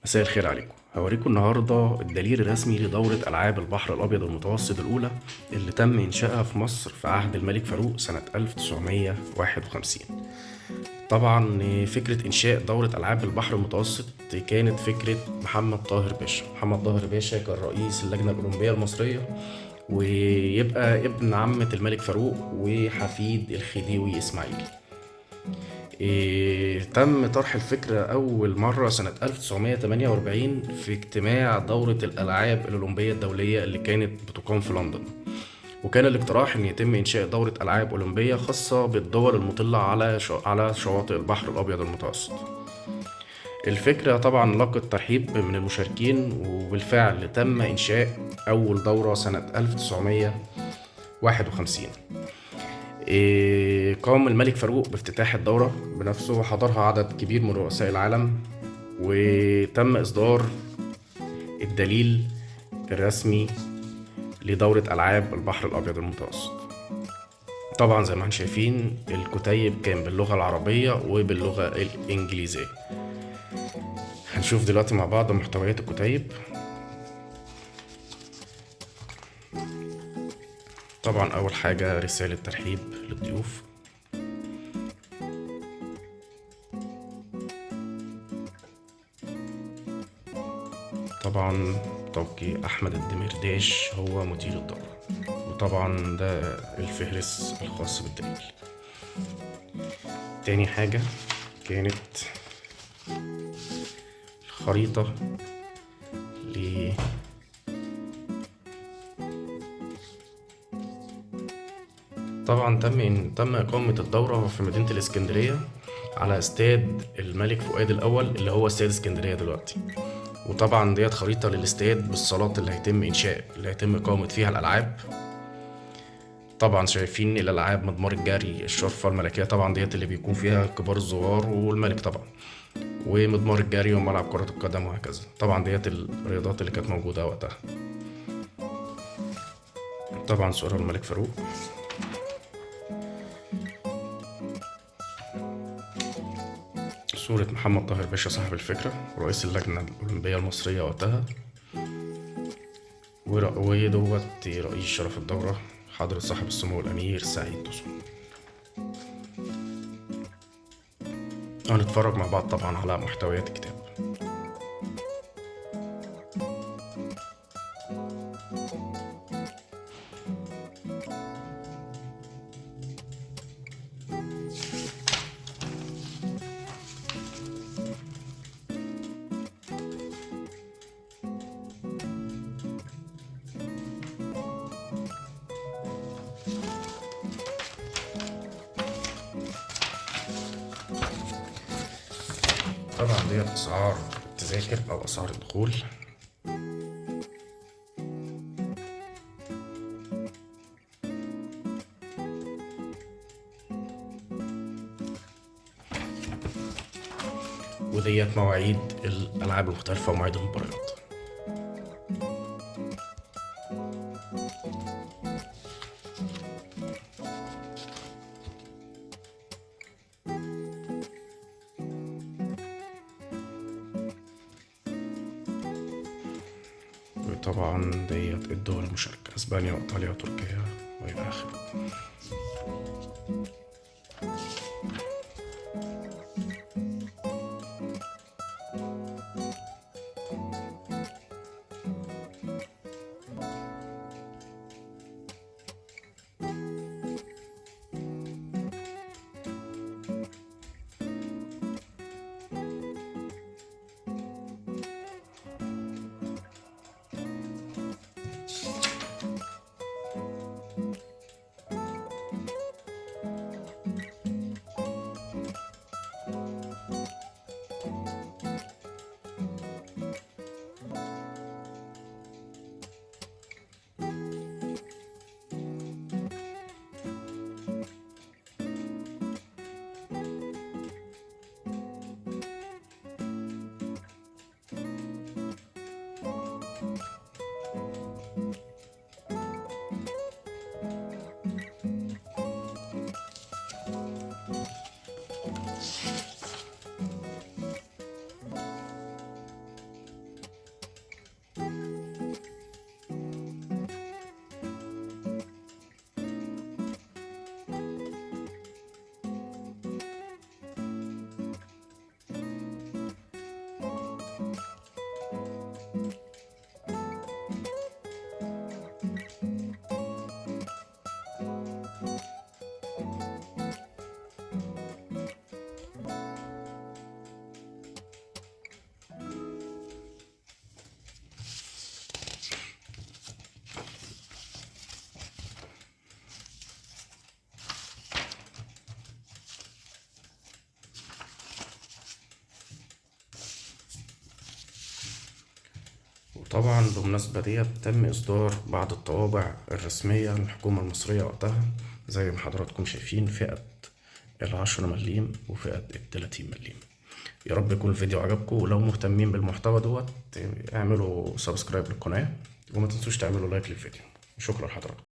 مساء الخير عليكم. هوريكم النهاردة الدليل الرسمي لدورة ألعاب البحر الأبيض المتوسط الأولى اللي تم إنشائها في مصر في عهد الملك فاروق سنة 1951. طبعا فكرة إنشاء دورة ألعاب البحر المتوسط كانت فكرة محمد طاهر باشا. محمد طاهر باشا كان رئيس اللجنة الأولمبية المصرية، ويبقى ابن عمة الملك فاروق وحفيد الخديوي إسماعيل. تم طرح الفكرة أول مرة سنة 1948 في اجتماع دورة الألعاب الأولمبية الدولية اللي كانت بتقام في لندن. وكان الاقتراح أن يتم إنشاء دورة ألعاب أولمبية خاصة بالدول المطلة على شواطئ البحر الأبيض المتوسط. الفكرة طبعا لقت ترحيب من المشاركين، وبالفعل تم إنشاء أول دورة سنة 1951. قام الملك فاروق بافتتاح الدورة بنفسه، وحضرها عدد كبير من رؤساء العالم، وتم إصدار الدليل الرسمي لدورة ألعاب البحر الأبيض المتوسط. طبعا زي ما احنا شايفين الكتيب كان باللغة العربية وباللغة الإنجليزية. هنشوف دلوقتي مع بعض محتويات الكتيب. طبعا أول حاجة رسالة ترحيب للضيوف. طبعا توقيع أحمد الدمرداش هو مدير الدورة، وطبعا ده الفهرس الخاص بالدليل. تاني حاجة كانت الخريطة ل طبعا تم إقامة الدورة في مدينة الإسكندرية على استاد الملك فؤاد الأول اللي هو استاد اسكندرية دلوقتي. وطبعا ديت خريطة للاستاد بالصالات اللي هيتم إقامة فيها الألعاب. طبعا شايفين الألعاب مضمار الجري، الشرفة الملكية، طبعا ديت اللي بيكون فيها كبار الزوار والملك طبعا، ومضمار الجري وملعب كرة القدم وهكذا. طبعا ديت الرياضات اللي كانت موجودة وقتها. طبعا صورة الملك فاروق. صورة محمد طاهر باشا صاحب الفكرة ورئيس اللجنة الأولمبية المصرية وقتها، ودوت رئيس شرف الدورة حضرة صاحب السمو الأمير سعيد دسوقي. هنتفرج مع بعض طبعا على محتويات الكتاب. طبعا ديت أسعار التذاكر أو أسعار الدخول. وديت مواعيد الألعاب المختلفة ومواعيد المباريات. وطبعا ديت الدول المشاركة: اسبانيا وايطاليا وتركيا والى اخره. وطبعا بمناسبة ديت تم إصدار بعض الطوابع الرسمية للحكومة المصرية وقتها، زي ما حضراتكم شايفين، فئة 10 مليم وفئة 30 مليم. يا رب يكون الفيديو عجبكم، ولو مهتمين بالمحتوى دوت اعملوا سبسكرايب للقناة، وما تنسوش تعملوا لايك للفيديو. شكرا لحضراتكم.